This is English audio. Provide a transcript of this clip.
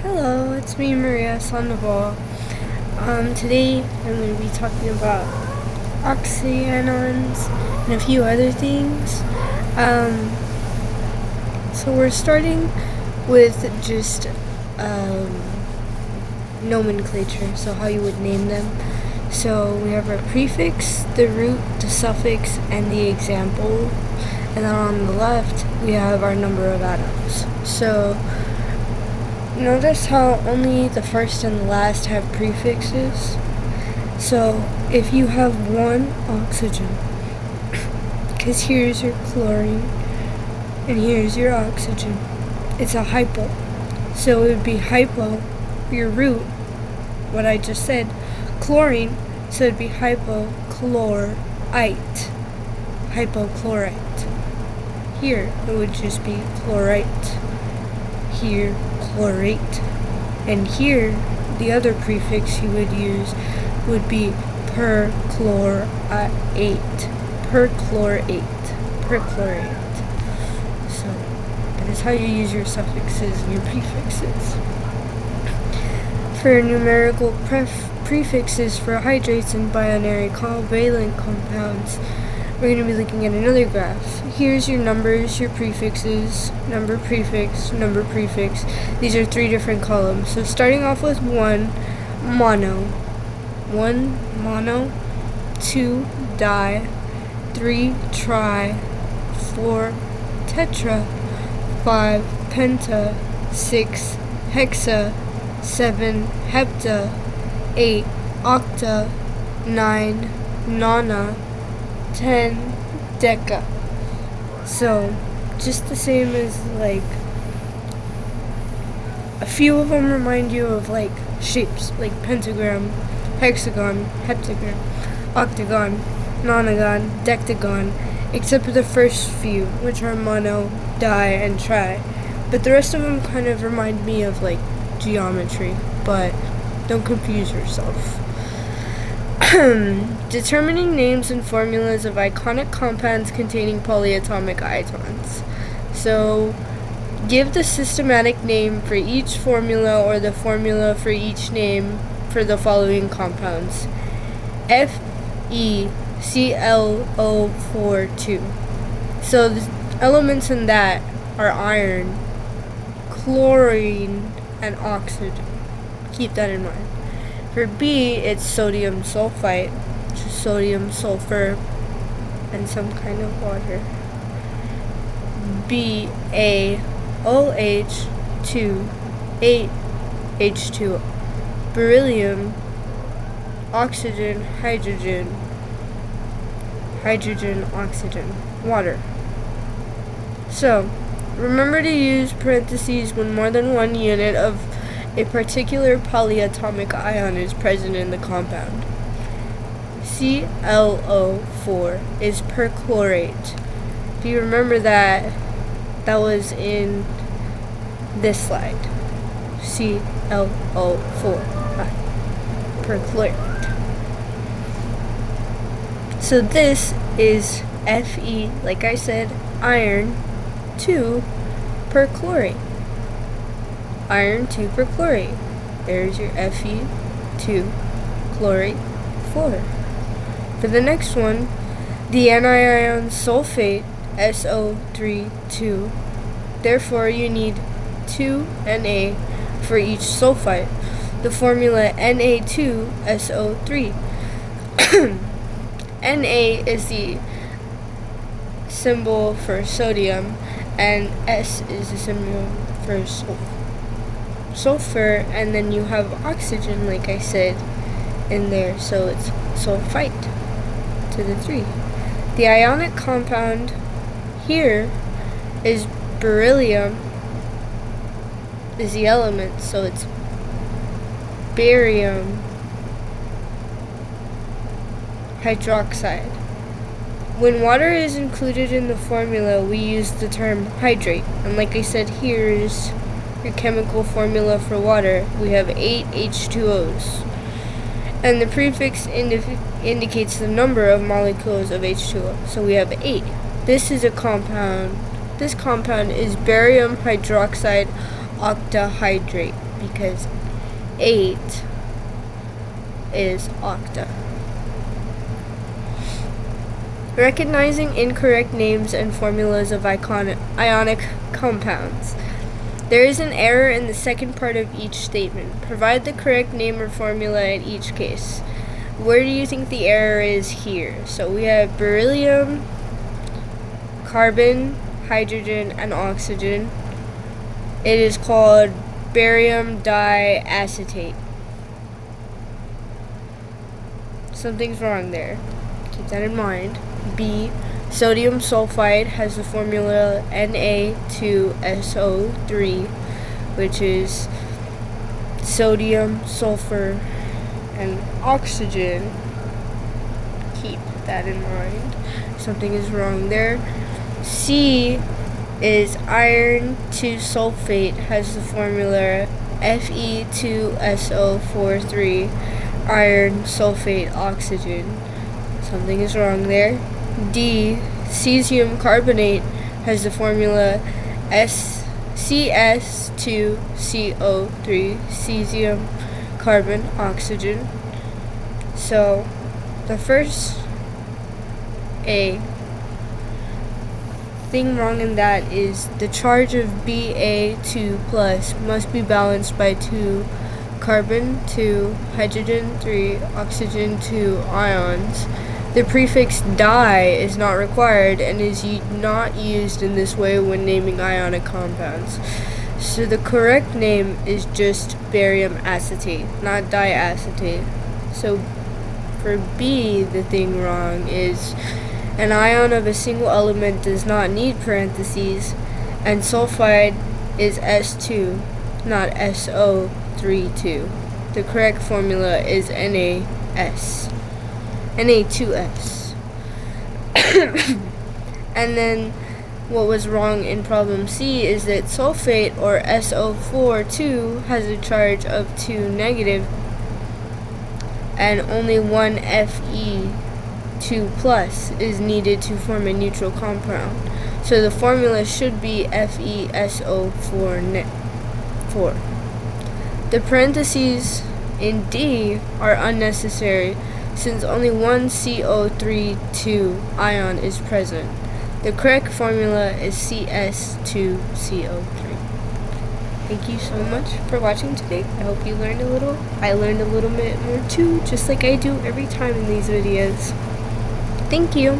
Hello, it's me, Maria Sandoval. Today I'm going to be talking about oxyanions and a few other things. So we're starting with just nomenclature, so how you would name them. So we have our prefix, the root, the suffix, and the example. And then on the left, we have our number of atoms. So notice how only the first and the last have prefixes. So if you have one oxygen, because here's your chlorine and here's your oxygen, it's a hypo. So it would be hypo, your root, what I just said, chlorine, so it'd be hypochlorite. Hypochlorite. Here it would just be chlorite. Here, chlorate. And here, the other prefix you would use would be perchlorate. So, that is how you use your suffixes and your prefixes. For numerical prefixes for hydrates and binary covalent compounds, we're going to be looking at another graph. Here's your numbers, your prefixes, number, prefix, number, prefix. These are three different columns. So starting off with one, mono. 2, di, 3, tri, 4, tetra, 5, penta, 6, hexa, 7, hepta, 8, octa, 9, nona, 10, deca. So, just the same as a few of them remind you of shapes, like pentagram, hexagon, heptagram, octagon, nonagon, dectagon, except for the first few, which are mono, di, and tri. But the rest of them kind of remind me of geometry, but don't confuse yourself. Determining names and formulas of iconic compounds containing polyatomic ions. So, give the systematic name for each formula or the formula for each name for the following compounds. FeClO42. So, the elements in that are iron, chlorine, and oxygen. Keep that in mind. For B, it's sodium sulfite, which is sodium, sulfur, and some kind of water. BaOH2, 8H2O. Beryllium, oxygen, hydrogen, oxygen, water. So, remember to use parentheses when more than one unit of a particular polyatomic ion is present in the compound. ClO4 is perchlorate. Do you remember that? That was in this slide. ClO4, perchlorate. So this is Fe, like I said, iron 2 perchlorate. Iron 2 perchlorate. There's your Fe2 chlorate 4. For the next one, the anion sulfate SO32. Therefore, you need 2 Na for each sulfite. The formula Na2SO3. Na is the symbol for sodium, and S is the symbol for sulfur, and then you have oxygen, like I said, in there, so it's sulfite to the 3. The ionic compound here is beryllium, is the element, so it's barium hydroxide. When water is included in the formula, we use the term hydrate, and like I said, here is your chemical formula for water. We have 8 H2Os. And the prefix indicates the number of molecules of H2O. So we have 8. This is a compound This compound is barium hydroxide octahydrate. because 8 is octa. Recognizing incorrect names and formulas of ionic compounds. There is an error in the second part of each statement. Provide the correct name or formula in each case. Where do you think the error is here? So we have beryllium, carbon, hydrogen, and oxygen. It is called barium diacetate. Something's wrong there. Keep that in mind. B. Sodium sulfide has the formula Na2SO3, which is sodium, sulfur, and oxygen. Keep that in mind. Something is wrong there. C is iron 2 sulfate has the formula Fe2SO43, iron, sulfate, oxygen. Something is wrong there. D, cesium carbonate has the formula CS2CO3, cesium, carbon, oxygen. So, the first thing wrong in that is the charge of Ba2 plus must be balanced by 2 carbon, 2 hydrogen, 3 oxygen, 2 ions. The prefix di is not required and is not used in this way when naming ionic compounds. So the correct name is just barium acetate, not diacetate. So for B, the thing wrong is an ion of a single element does not need parentheses, and sulfide is S2, not SO32. The correct formula is Na2S. And then what was wrong in problem C is that sulfate, or SO42, has a charge of 2 negative and only one Fe2 plus is needed to form a neutral compound. So the formula should be FeSO4. The parentheses in D are unnecessary since only one CO32 ion is present. The correct formula is CS2CO3. Thank you so much for watching today. I hope you learned a little. I learned a little bit more too, just like I do every time in these videos. Thank you.